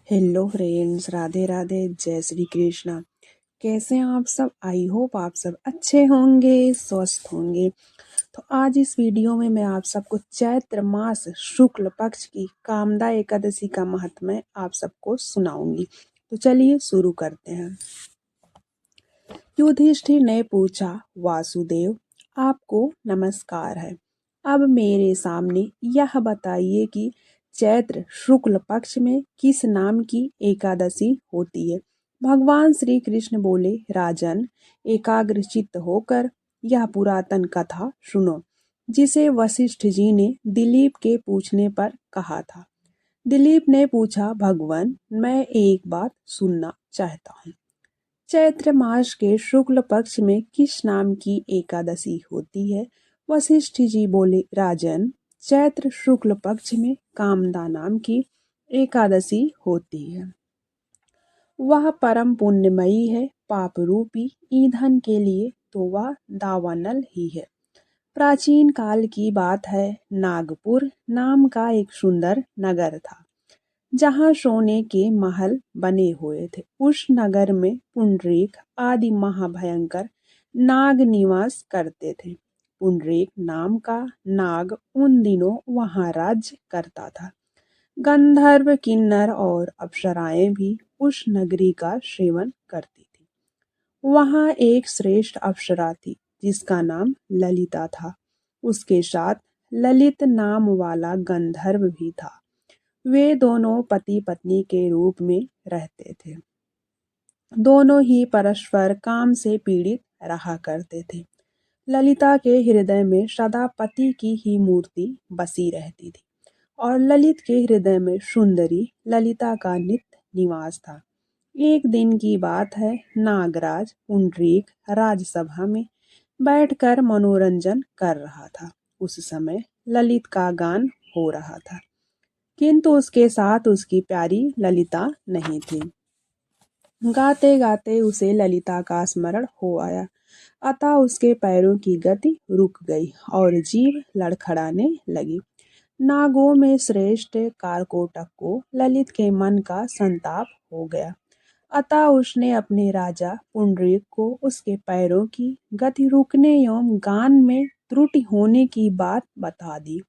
Hello friends, Radhe Radhe, जय श्री कृष्णा। कैसे हैं आप सब? आई होप आप सब अच्छे होंगे, स्वस्थ होंगे। तो आज इस वीडियो में मैं आप सबको चैत्र मास शुक्ल पक्ष की कामदा एकादशी का महात्म्य आप सबको सुनाऊंगी। तो चलिए शुरू करते हैं। युधिष्ठिर ने पूछा, वासुदेव आपको नमस्कार है। अब मेरे सामने यह बताइए कि चैत्र शुक्ल पक्ष में किस नाम की एकादशी होती है। भगवान श्री कृष्ण बोले, राजन, एकाग्रचित्त होकर यह पुरातन कथा सुनो, जिसे वशिष्ठ जी ने दिलीप के पूछने पर कहा था। दिलीप ने पूछा, भगवान, मैं एक बात सुनना चाहता हूँ। चैत्र मास के शुक्ल पक्ष में किस नाम की एकादशी होती है? वशिष्ठ जी बोले, राजन, चैत्र शुक्ल पक्ष में कामदा नाम की एकादशी होती है। वह परम पुण्यमयी है। पाप रूपी ईंधन के लिए तो वह दावानल ही है। प्राचीन काल की बात है। नागपुर नाम का एक सुंदर नगर था, जहाँ सोने के महल बने हुए थे। उस नगर में पुंडरीक आदि महाभयंकर नाग निवास करते थे। पुंडरीक नाम का नाग उन दिनों वहाँ राज्य करता था। गंधर्व, किन्नर और अप्सराएं भी उस नगरी का सेवन करती थी। वहाँ एक श्रेष्ठ अप्सरा थी, जिसका नाम ललिता था। उसके साथ ललित नाम वाला गंधर्व भी था। वे दोनों पति पत्नी के रूप में रहते थे। दोनों ही परस्पर काम से पीड़ित रहा करते थे। ललिता के हृदय में सदा पति की ही मूर्ति बसी रहती थी, और ललित के हृदय में सुंदरी ललिता का नित्य निवास था। एक दिन की बात है। नागराज पुंडरीक राजसभा में बैठकर मनोरंजन कर रहा था। उस समय ललित का गान हो रहा था, किंतु उसके साथ उसकी प्यारी ललिता नहीं थी। गाते गाते उसे ललिता का स्मरण हो आया, अतः उसके पैरों की गति रुक गई और जीभ लड़खड़ाने लगी। नागों में श्रेष्ठ कारकोटक को ललित के मन का संताप हो गया, अतः उसने अपने राजा पुंडरीक को उसके पैरों की गति रुकने एवं गान में त्रुटि होने की बात बता दी।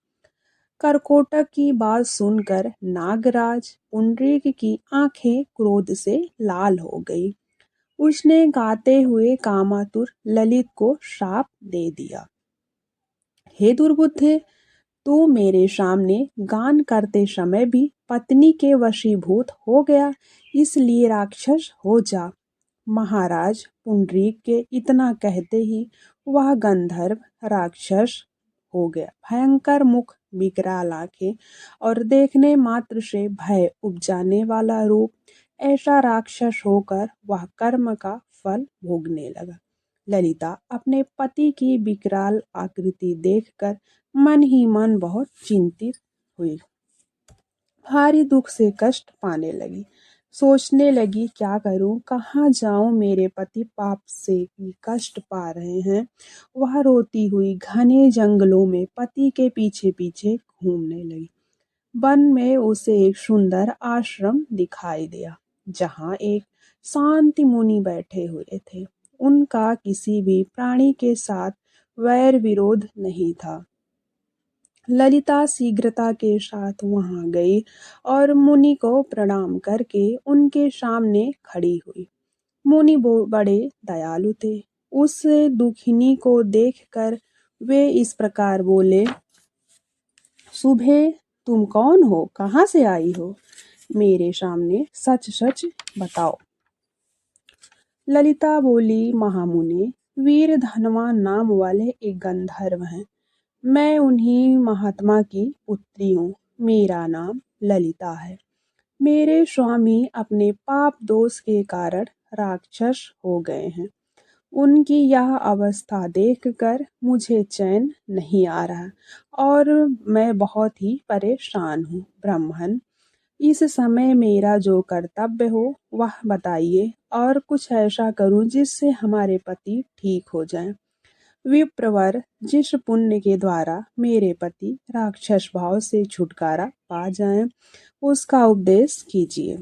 करकोटक की बात सुनकर नागराज पुंडरीक की आंखें क्रोध से लाल हो गई। उसने गाते हुए कामातुर ललित को शाप दे दिया, हे दुर्बुद्धे, तू मेरे सामने गान करते समय भी पत्नी के वशीभूत हो गया, इसलिए राक्षस हो जा। महाराज पुंडरीक के इतना कहते ही वह गंधर्व राक्षस हो गया। भयंकर मुख, विकराल आंखें और देखने मात्र से भय उपजाने वाला रूप, ऐसा राक्षस होकर वह कर्म का फल भोगने लगा। ललिता अपने पति की विकराल आकृति देखकर मन ही मन बहुत चिंतित हुई। भारी दुख से कष्ट पाने लगी। सोचने लगी, क्या करूं, कहाँ जाऊं, मेरे पति पाप से ही कष्ट पा रहे हैं। वह रोती हुई घने जंगलों में पति के पीछे पीछे घूमने लगी। वन में उसे एक सुंदर आश्रम दिखाई दिया, जहाँ एक शांति मुनि बैठे हुए थे। उनका किसी भी प्राणी के साथ वैर विरोध नहीं था। ललिता शीघ्रता के साथ वहां गई और मुनि को प्रणाम करके उनके सामने खड़ी हुई। मुनि बड़े दयालु थे। उस दुखिनी को देखकर वे इस प्रकार बोले, सुबह, तुम कौन हो, कहाँ से आई हो, मेरे सामने सच सच बताओ। ललिता बोली, महामुनि, वीर धनवान नाम वाले एक गंधर्व हैं। मैं उन्हीं महात्मा की पुत्री हूँ। मेरा नाम ललिता है। मेरे स्वामी अपने पाप दोष के कारण राक्षस हो गए हैं। उनकी यह अवस्था देखकर मुझे चैन नहीं आ रहा और मैं बहुत ही परेशान हूँ। ब्राह्मण, इस समय मेरा जो कर्तव्य हो वह बताइए, और कुछ ऐसा करूं जिससे हमारे पति ठीक हो जाएं। विप्रवर, जिस पुण्य के द्वारा मेरे पति राक्षस भाव से छुटकारा पा जाएं, उसका उपदेश कीजिए।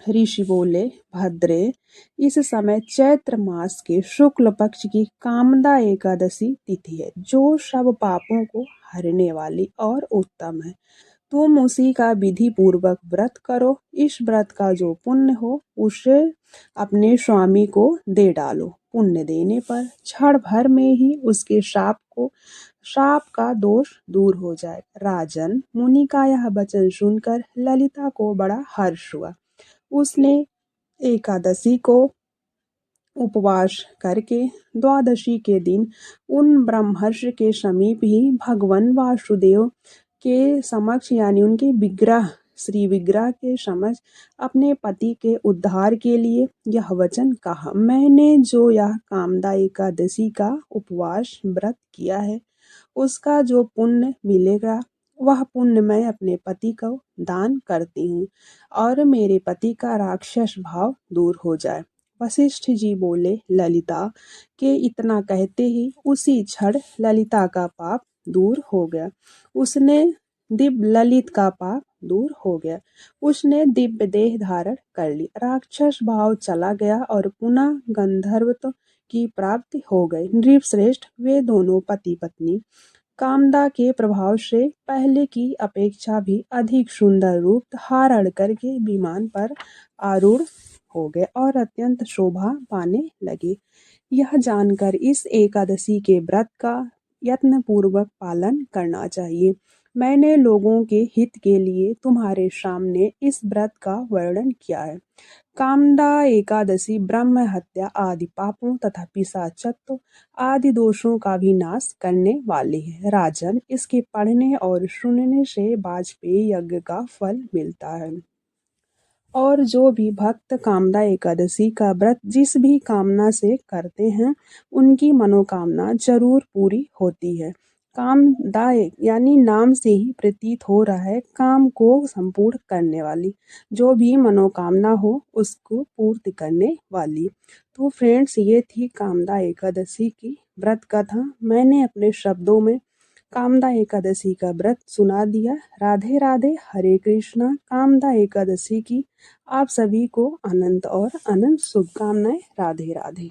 ऋषि बोले, भद्रे, इस समय चैत्र मास के शुक्ल पक्ष की कामदा एकादशी तिथि है, जो सब पापों को हरने वाली और उत्तम है। तुम उसी का विधि पूर्वक व्रत करो। इस व्रत का जो पुण्य हो उसे अपने स्वामी को दे डालो। पुण्य देने पर क्षण भर में ही उसके शाप का दोष दूर हो जाए। राजन, मुनि का यह वचन सुनकर ललिता को बड़ा हर्ष हुआ। उसने एकादशी को उपवास करके द्वादशी के दिन उन ब्रह्मर्षि के समीप ही भगवान वासुदेव के समक्ष यानी उनके विग्रह श्री विग्रह के समक्ष अपने पति के उद्धार के लिए यह वचन कहा, मैंने जो यह कामदा एकादशी का उपवास व्रत किया है उसका जो पुण्य मिलेगा वह पुण्य मैं अपने पति को दान करती हूँ और मेरे पति का राक्षस भाव दूर हो जाए। वशिष्ठ जी बोले, ललिता के इतना कहते ही उसी क्षण ललिता का पाप दूर हो गया। उसने दिव्य ललित का पाप दूर हो गया। उसने दिव्य देह धारण कर ली। राक्षस भाव चला गया और पुनः गंधर्वत्व की प्राप्ति हो गई। नृपश्रेष्ठ, वे दोनों पति पत्नी कामदा के प्रभाव से पहले की अपेक्षा भी अधिक सुंदर रूप धारण करके विमान पर आरूढ़ हो गए और अत्यंत शोभा पाने लगे। यह जानकर इस एकादशी के व्रत का यत्न पूर्वक पालन करना चाहिए। मैंने लोगों के हित के लिए तुम्हारे सामने इस व्रत का वर्णन किया है। कामदा एकादशी ब्रह्म हत्या आदि पापों तथा पिशाचत्व आदि दोषों का भी नाश करने वाली है। राजन, इसके पढ़ने और सुनने से वाजपेयी यज्ञ का फल मिलता है और जो भी भक्त कामदा एकादशी का व्रत जिस भी कामना से करते हैं उनकी मनोकामना जरूर पूरी होती है। कामदा यानी नाम से ही प्रतीत हो रहा है काम को संपूर्ण करने वाली, जो भी मनोकामना हो उसको पूर्ति करने वाली। तो फ्रेंड्स, ये थी कामदा एकादशी की व्रत कथा। मैंने अपने शब्दों में कामदा एकादशी का व्रत सुना दिया। राधे राधे, हरे कृष्णा। कामदा एकादशी की आप सभी को अनंत और अनंत शुभकामनाएं। राधे राधे।